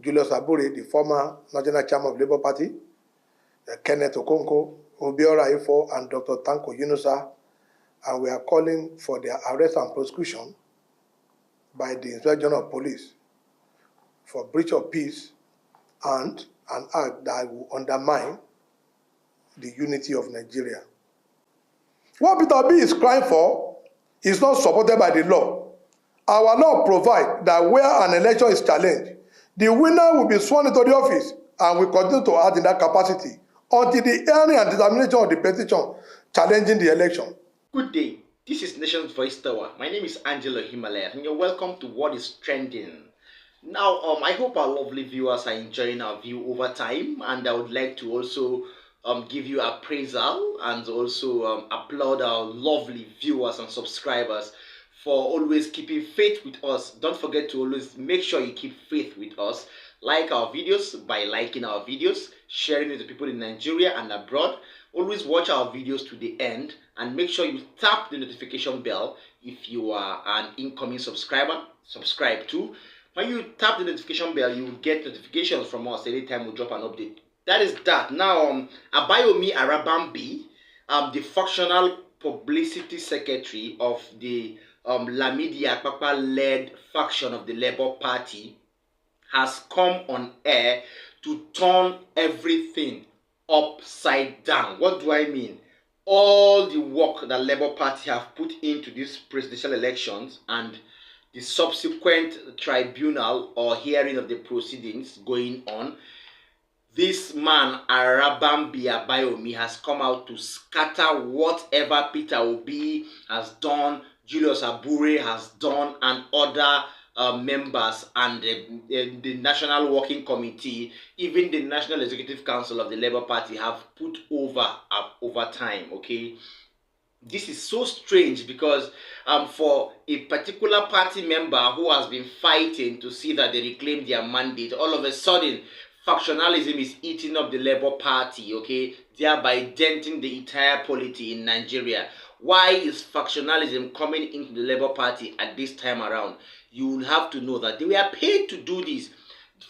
Julius Abure, the former National Chairman of Labour Party, Kenneth Okonkwo, Obiora Ifo, and Dr. Tanko Yunusa, and we are calling for their arrest and prosecution by the Inspector General of Police for breach of peace and an act that will undermine the unity of Nigeria. What Peter Obi is crying for is not supported by the law. Our law provides that where an election is challenged, the winner will be sworn into the office and will continue to act in that capacity until the hearing and determination of the petition challenging the election. Good day. This is Nation's Voice Tower. My name is Angelo Himalaya, and you're welcome to What is Trending. Now, I hope our lovely viewers are enjoying our view over time, and I would like to also give you appraisal and also applaud our lovely viewers and subscribers for always keeping faith with us. Don't forget to always make sure you keep faith with us. Like our videos by liking our videos, sharing it to people in Nigeria and abroad. Always watch our videos to the end and make sure you tap the notification bell. If you are an incoming subscriber, subscribe too. When you tap the notification bell, you will get notifications from us anytime we drop an update. That is that. Now, Abayomi Arabambi, the factional publicity secretary of the Lamidi Akpakpa-led faction of the Labour Party, has come on air to turn everything upside down. What do I mean? All the work that Labour Party have put into these presidential elections and the subsequent tribunal or hearing of the proceedings going on, this man, Arabambi Abayomi, has come out to scatter whatever Peter Obi has done, Julius Abure has done, and other members and the National Working Committee, even the National Executive Council of the Labour Party have put over time, okay? This is so strange because for a particular party member who has been fighting to see that they reclaim their mandate, all of a sudden, factionalism is eating up the Labour Party, okay, thereby denting the entire polity in Nigeria. Why is factionalism coming into the Labour Party at this time around? You will have to know that they were paid to do this.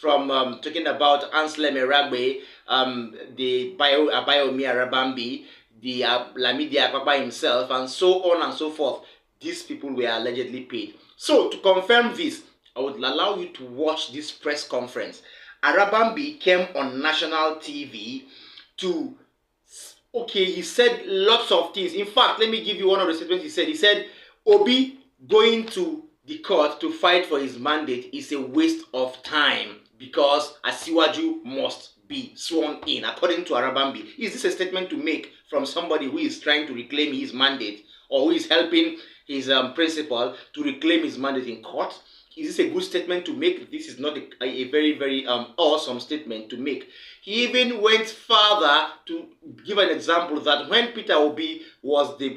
From talking about Anselm Eragbe, the Abayomi Arabambi, the Lamidi Akpakpa himself, and so on and so forth. These people were allegedly paid. So, to confirm this, I would allow you to watch this press conference. Arabambi came on national TV to, okay, he said lots of things. In fact, let me give you one of the statements he said. He said, Obi going to the court to fight for his mandate is a waste of time because Asiwaju must be sworn in, according to Arabambi. Is this a statement to make from somebody who is trying to reclaim his mandate or who is helping his principal to reclaim his mandate in court? Is this a good statement to make? This is not a very, very awesome statement to make. He even went further to give an example that when Peter Obi was the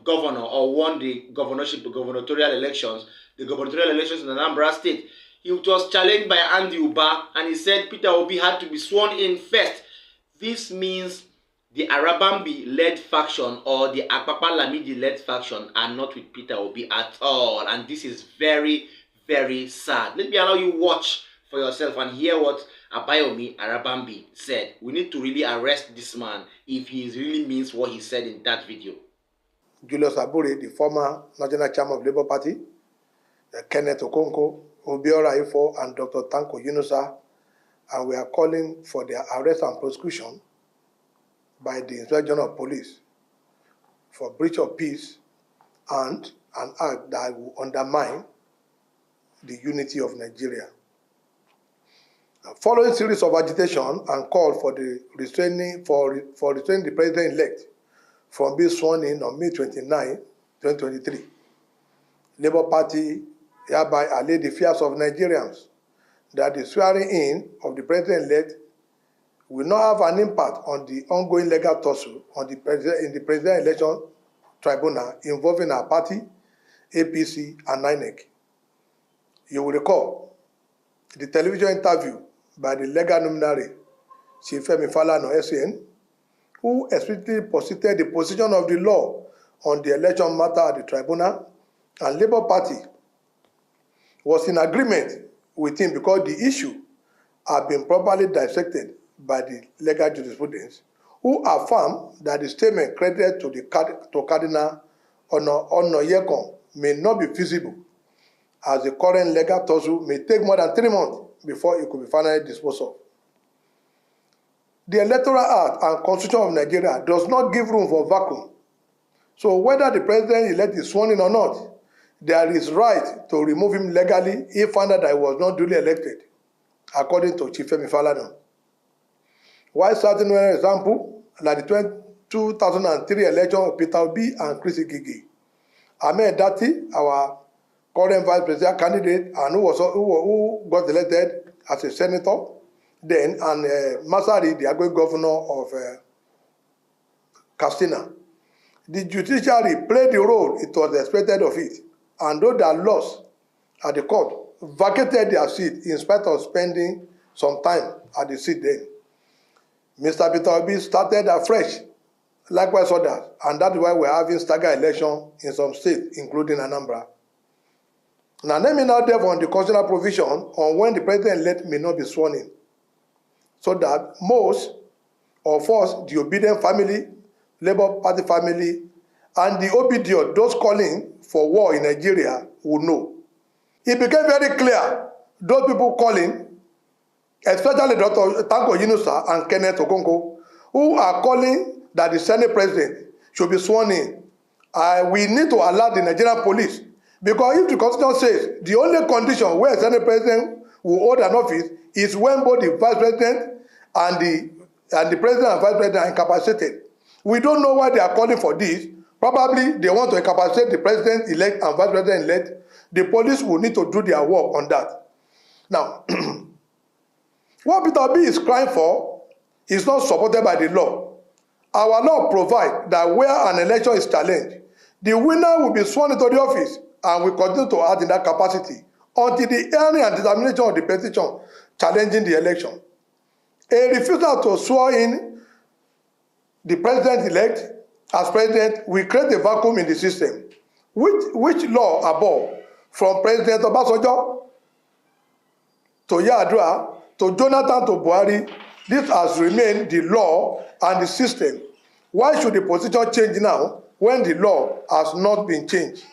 governor or won the gubernatorial elections in Anambra State, he was challenged by Andy Uba and he said Peter Obi had to be sworn in first. This means the Arabambi-led faction or the Akpakpa Lamidi-led faction are not with Peter Obi at all. And this is very, very sad. Let me allow you watch for yourself and hear what Abayomi Arabambi said. We need to really arrest this man if he really means what he said in that video. Julius Abure, the former National Chairman of Labour Party, Kenneth Okonkwo, Obiora Ifo, and Dr. Tanko Yunusa, and we are calling for their arrest and prosecution by the Inspector General of Police for breach of peace and an act that will undermine the unity of Nigeria. Following series of agitation and call for the restraining the president-elect from being sworn in on May 29, 2023, Labour Party hereby allay the fears of Nigerians that the swearing in of the president-elect will not have an impact on the ongoing legal tussle in the president election tribunal involving our party, APC, and INEC. You will recall the television interview by the legal luminary, Chief Femi Falana SAN, who explicitly posited the position of the law on the election matter at the tribunal, and Labour Party was in agreement with him because the issue have been properly dissected by the legal jurisprudence, who affirm that the statement credited to Cardinal Onoyekon may not be feasible, as the current legal tussle may take more than 3 months before it could be finally disposed of. The Electoral Act and Constitution of Nigeria does not give room for vacuum. So whether the president-elect is sworn in or not, there is right to remove him legally if found that he was not duly elected, according to Chief Femi Falana. While citing one example, like the 2003 election of Peter Obi and Chris Igigi, Ahmed Dati, our current vice president candidate, and who got elected as a senator then, and Masari, the outgoing governor of Katsina. The judiciary played the role it was expected of it, and though they lost at the court, vacated their seat in spite of spending some time at the seat then. Mr. Peter Obi started afresh, likewise others, and that's why we're having staggered election in some states, including Anambra. Now let me now delve on the constitutional provision on when the president-elect may not be sworn in, so that most of us, the obedient family, Labour Party family, and the obedient, those calling for war in Nigeria, will know. It became very clear, those people calling, especially Dr. Tanko Yunusa and Kenneth Okonkwo, who are calling that the Senate president should be sworn in. We need to allow the Nigerian police, because if the Constitution says the only condition where a Senate president will hold an office is when both the vice president and the president and vice president are incapacitated. We don't know why they are calling for this. Probably they want to incapacitate the president-elect and vice president-elect. The police will need to do their work on that. Now, what Peter Obi is crying for is not supported by the law. Our law provides that where an election is challenged, the winner will be sworn into the office and will continue to act in that capacity until the hearing and determination of the petition challenging the election. A refusal to swear in the president-elect as president will create a vacuum in the system. Which law above, from President Obasanjo to Yar'Adua to Jonathan to Buhari, this has remained the law and the system. Why should the position change now when the law has not been changed?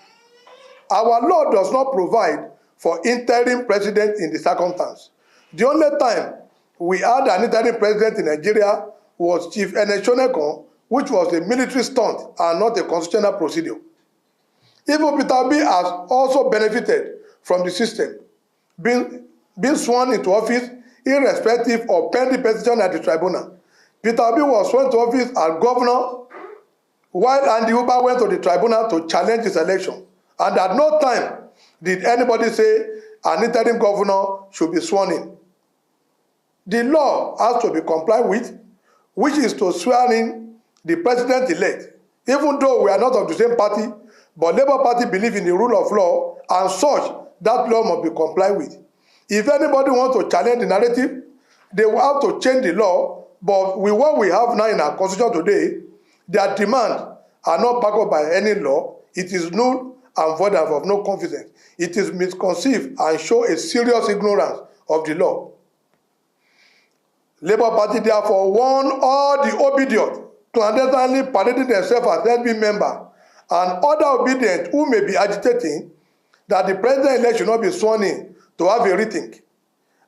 Our law does not provide for interim president in the circumstance. The only time we had an interim president in Nigeria was Chief Ernest Shonekan, which was a military stunt and not a constitutional procedure. Even Peter Obi has also benefited from the system, being sworn into office irrespective of pending petition at the tribunal. Peter Obi was sworn to office as governor, while Andy Uba went to the tribunal to challenge his election. And at no time did anybody say an interim governor should be sworn in. The law has to be complied with, which is to swear in the president-elect, even though we are not of the same party, but Labour Party believe in the rule of law, and such, that law must be complied with. If anybody wants to challenge the narrative, they will have to change the law, but with what we have now in our constitution today, their demands are not backed up by any law. It is null and void and of no confidence. It is misconceived and show a serious ignorance of the law. Labour Party therefore warn all the obedient, clandestinely parading themselves as LP member, and other obedient who may be agitating that the president-elect should not be sworn in to have a rethink,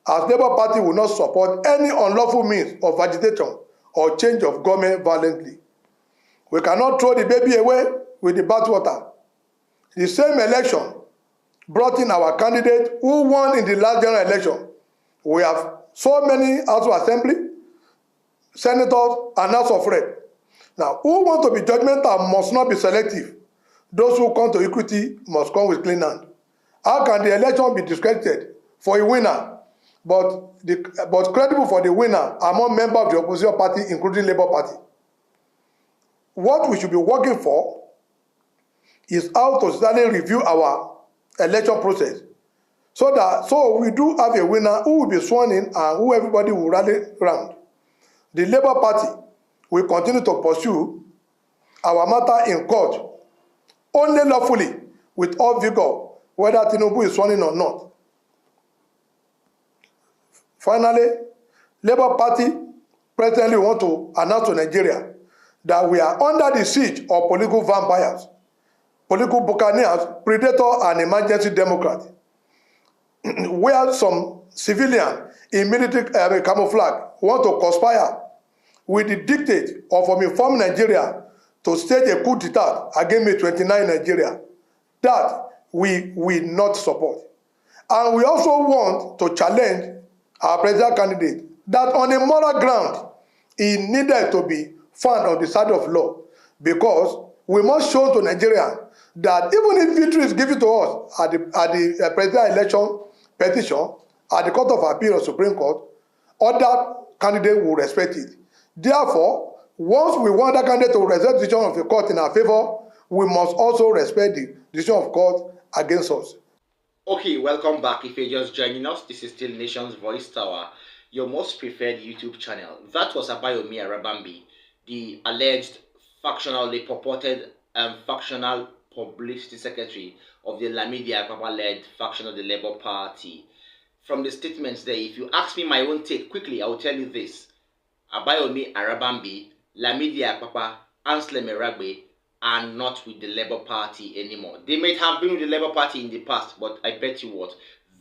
as Labour Party will not support any unlawful means of agitation or change of government violently. We cannot throw the baby away with the bathwater. The same election brought in our candidate who won in the last general election. We have so many House of Assembly, senators, and House of Reps. Now, who want to be judgmental must not be selective. Those who come to equity must come with clean hand. How can the election be discredited for a winner, but credible for the winner among members of the opposition party, including Labour Party? What we should be working for is how to suddenly review our election process, so we do have a winner who will be sworn in and who everybody will rally around. The Labour Party will continue to pursue our matter in court only lawfully with all vigor, whether Tinubu is sworn in or not. Finally, Labour Party presently want to announce to Nigeria that we are under the siege of political vampires, political buccaneers, predator and emergency democrat, where some civilian in military camouflage want to conspire with the dictate of informing Nigeria to stage a coup d'etat against May 29 Nigeria. That we will not support. And we also want to challenge our presidential candidate that on a moral ground, he needed to be found on the side of law, because we must show to Nigeria that even if victory is given to us at the presidential election petition at the Court of Appeal or Supreme Court, other candidates will respect it. Therefore, once we want that candidate to respect the decision of the court in our favor, we must also respect the decision of court against us. Okay, welcome back. If you're just joining us, this is still Nation's Voice Tower, your most preferred YouTube channel. That was Abayomi Arabambi, the alleged the purported factional publicity secretary of the Lamidi Akpapa-led faction of the Labour Party. From the statements there, if you ask me my own take quickly, I will tell you this. Abayomi Arabambi, Lamidi Akpapa, Anselm Eragbe are not with the Labour Party anymore. They might have been with the Labour Party in the past, but I bet you what,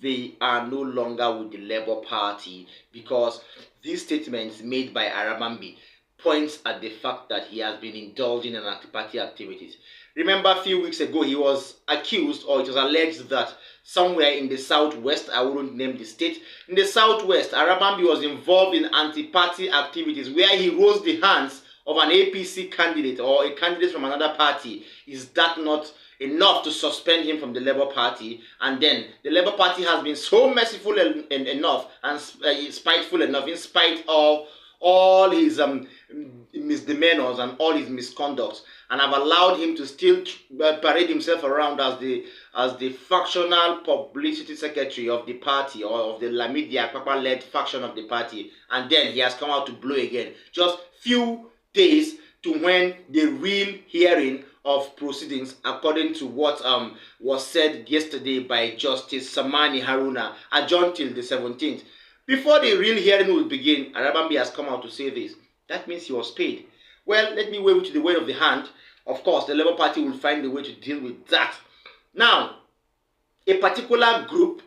they are no longer with the Labour Party, because these statements made by Arabambi points at the fact that he has been indulging in anti-party activities. Remember, a few weeks ago, he was accused, or it was alleged, that somewhere in the southwest, I wouldn't name the state, in the southwest, Arabambi was involved in anti-party activities where he rose the hands of an APC candidate or a candidate from another party. Is that not enough to suspend him from the Labour Party? And then the Labour Party has been so merciful enough and spiteful enough, in spite of all his misdemeanors and all his misconducts, and have allowed him to still parade himself around as the factional publicity secretary of the party, or of the Lamidi Akpapa-led faction of the party. And then he has come out to blow again, just few days to when the real hearing of proceedings, according to what was said yesterday by Justice Samani Haruna, adjourned till the 17th. Before the real hearing will begin, Arabambi has come out to say this. That means he was paid. Well, let me wave to the word of the hand. Of course, the Labour Party will find a way to deal with that. Now, a particular group,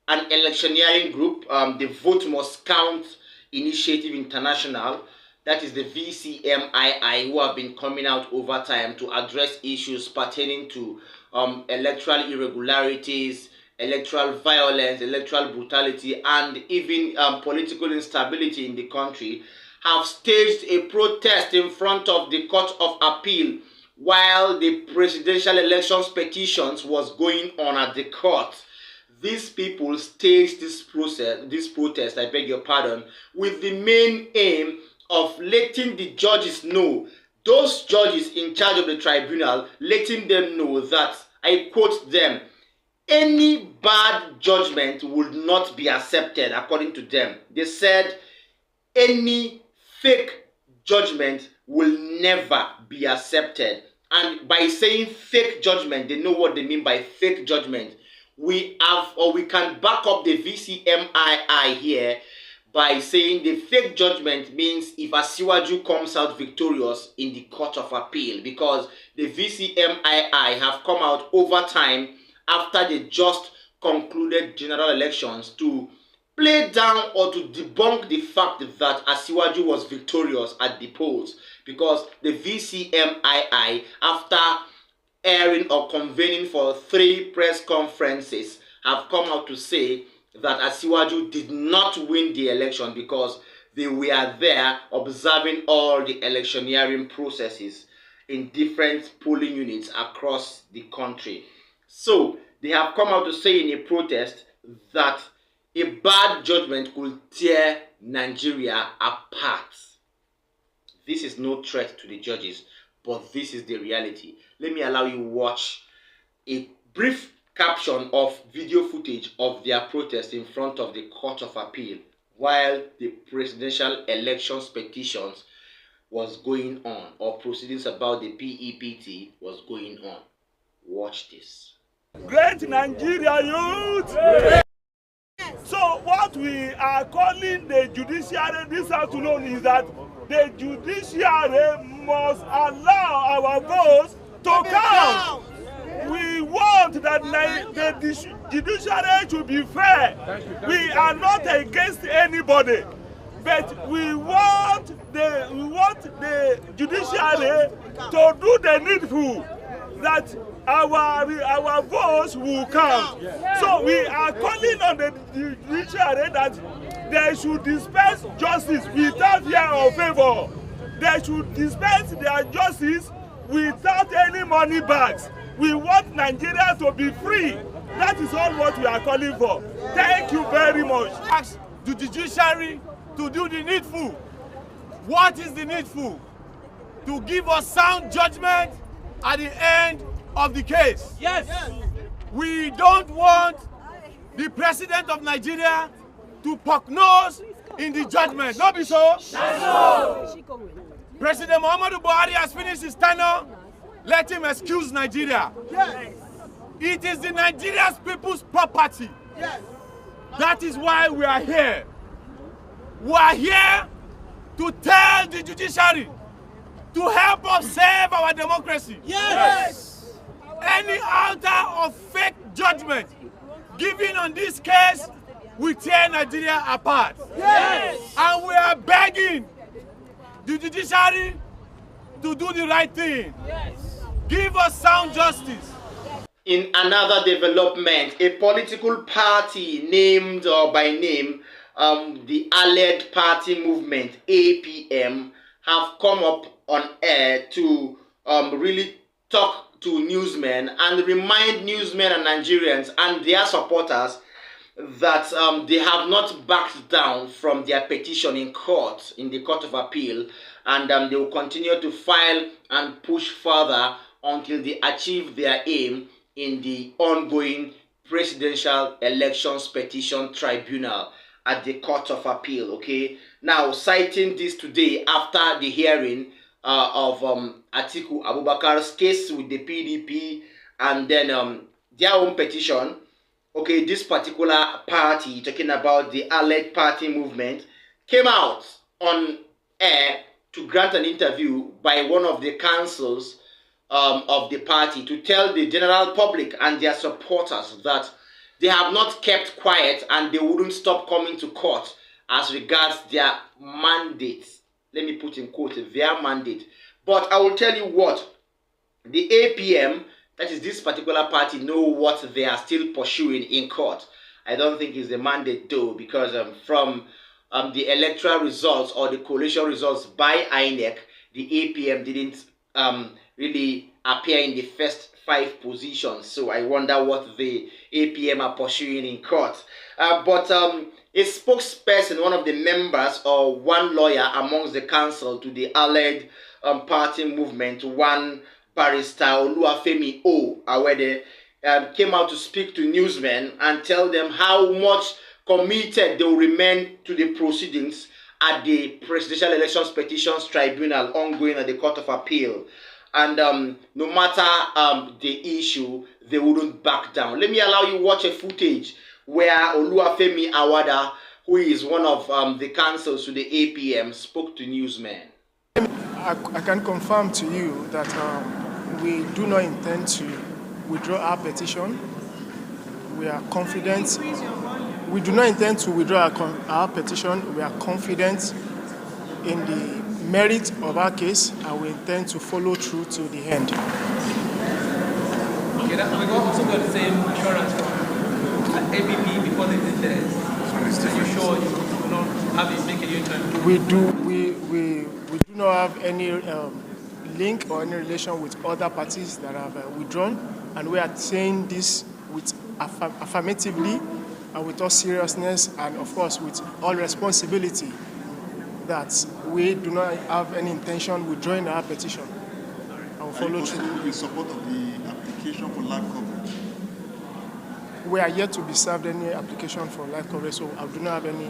an electioneering group, the Vote Must Count Initiative International, that is the VCMII, who have been coming out over time to address issues pertaining to electoral irregularities, electoral violence, electoral brutality, and even political instability in the country, have staged a protest in front of the Court of Appeal while the presidential elections petitions was going on at the court. These people staged this protest, I beg your pardon, with the main aim of letting the judges know, those judges in charge of the tribunal, letting them know that, I quote them, any bad judgment would not be accepted. According to them, they said any fake judgment will never be accepted. And by saying fake judgment, they know what they mean by fake judgment. We can back up the VCMII here by saying the fake judgment means if Asiwaju comes out victorious in the Court of Appeal, because the VCMII have come out over time after they just concluded general elections to play down or to debunk the fact that Asiwaju was victorious at the polls, because the VCMII, after airing or convening for 3 press conferences, have come out to say that Asiwaju did not win the election because they were there observing all the electioneering processes in different polling units across the country. So they have come out to say in a protest that a bad judgment could tear Nigeria apart. This is no threat to the judges, but this is the reality. Let me allow you watch a brief caption of video footage of their protest in front of the Court of Appeal while the presidential elections petitions was going on, or proceedings about the PEPT was going on. Watch this. Great Nigeria youth! So what what we are calling the judiciary this afternoon is that the judiciary must allow our votes to count. We want that the judiciary should be fair. We are not against anybody, but we want the judiciary to do the needful, that our votes will count. So we are calling on the judiciary that they should dispense justice without fear or favor. They should dispense their justice without any money bags. We want Nigeria to be free. That is all what we are calling for. Thank you very much. Ask the judiciary to do the needful. What is the needful? To give us sound judgment at the end of the case. Yes. We don't want the president of Nigeria to poke nose in the judgment. Not be so? No. President Muhammadu Buhari has finished his tenure. Let him excuse Nigeria. Yes. It is the Nigeria's people's property. Yes. That is why we are here. We are here to tell the judiciary to help us save our democracy. Yes. Any altar of fake judgment given on this case will tear Nigeria apart. Yes. And we are begging the judiciary to do the right thing. Yes. Give us sound justice. In another development, a political party named or by name, the Allied Party Movement, APM, have come up on air to really talk to newsmen and remind newsmen and Nigerians and their supporters that they have not backed down from their petition in court, in the Court of Appeal, and they will continue to file and push further until they achieve their aim in the ongoing Presidential Elections Petition Tribunal at the Court of Appeal. Okay, now citing this today after the hearing of Atiku Abubakar's case with the PDP and then their own petition. Okay, this particular party, talking about the Allied Party Movement, came out on air to grant an interview by one of the councils of the party to tell the general public and their supporters that they have not kept quiet and they wouldn't stop coming to court as regards their mandate. Let me put in quote, their mandate. But I will tell you what, the APM, that is this particular party, know what they are still pursuing in court. I don't think it's the mandate though, because from the electoral results or the coalition results by INEC, the APM didn't really appear in the first 5 positions. So I wonder what the APM are pursuing in court. But a spokesperson, one of the members or one lawyer amongst the council to the Allied Party Movement, one barrister Oluwafemi O Awede, came out to speak to newsmen and tell them how much committed they will remain to the proceedings at the Presidential Elections Petitions Tribunal ongoing at the Court of Appeal. And no matter the issue, they wouldn't back down. Let me allow you watch a footage where Oluwafemi Awada, who is one of the counsels to the APM, spoke to newsmen. I can confirm to you that we do not intend to withdraw our petition. We are confident. We do not intend to withdraw our petition. We are confident in the merit of our case, and we intend to follow through to the end. Okay, we also got the same assurance from ABP before they did this. So you sure you will not have it make a U-turn? We do not have any link or any relation with other parties that have withdrawn, and we are saying this with affirmatively and with all seriousness and of course with all responsibility, that we do not have any intention of withdrawing our petition. I will follow through. In support of the application for live coverage? We are yet to be served any application for live coverage, so I do not have any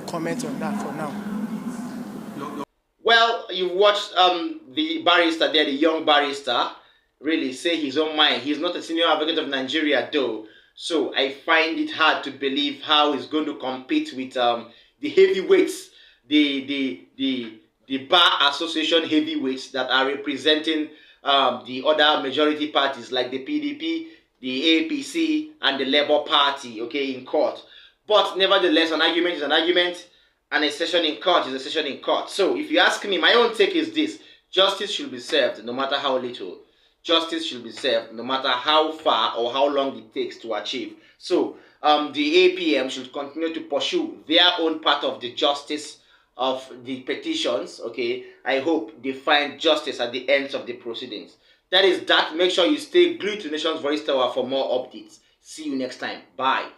comment on that for now. Well, you've watched the barrister there, the young barrister, really say his own mind. He's not a senior advocate of Nigeria though. So I find it hard to believe how he's going to compete with the heavyweights, the Bar Association heavyweights that are representing the other majority parties like the PDP, the APC, and the Labour Party, okay, in court. But nevertheless, an argument is an argument, and a session in court is a session in court. So if you ask me, my own take is this: justice should be served no matter how little. Justice should be served no matter how far or how long it takes to achieve. So the APM should continue to pursue their own part of the justice of the petitions. Okay, I hope they find justice at the ends of the proceedings. That is that. Make sure you stay glued to Nation's Voice Tower for more updates. See you next time. Bye.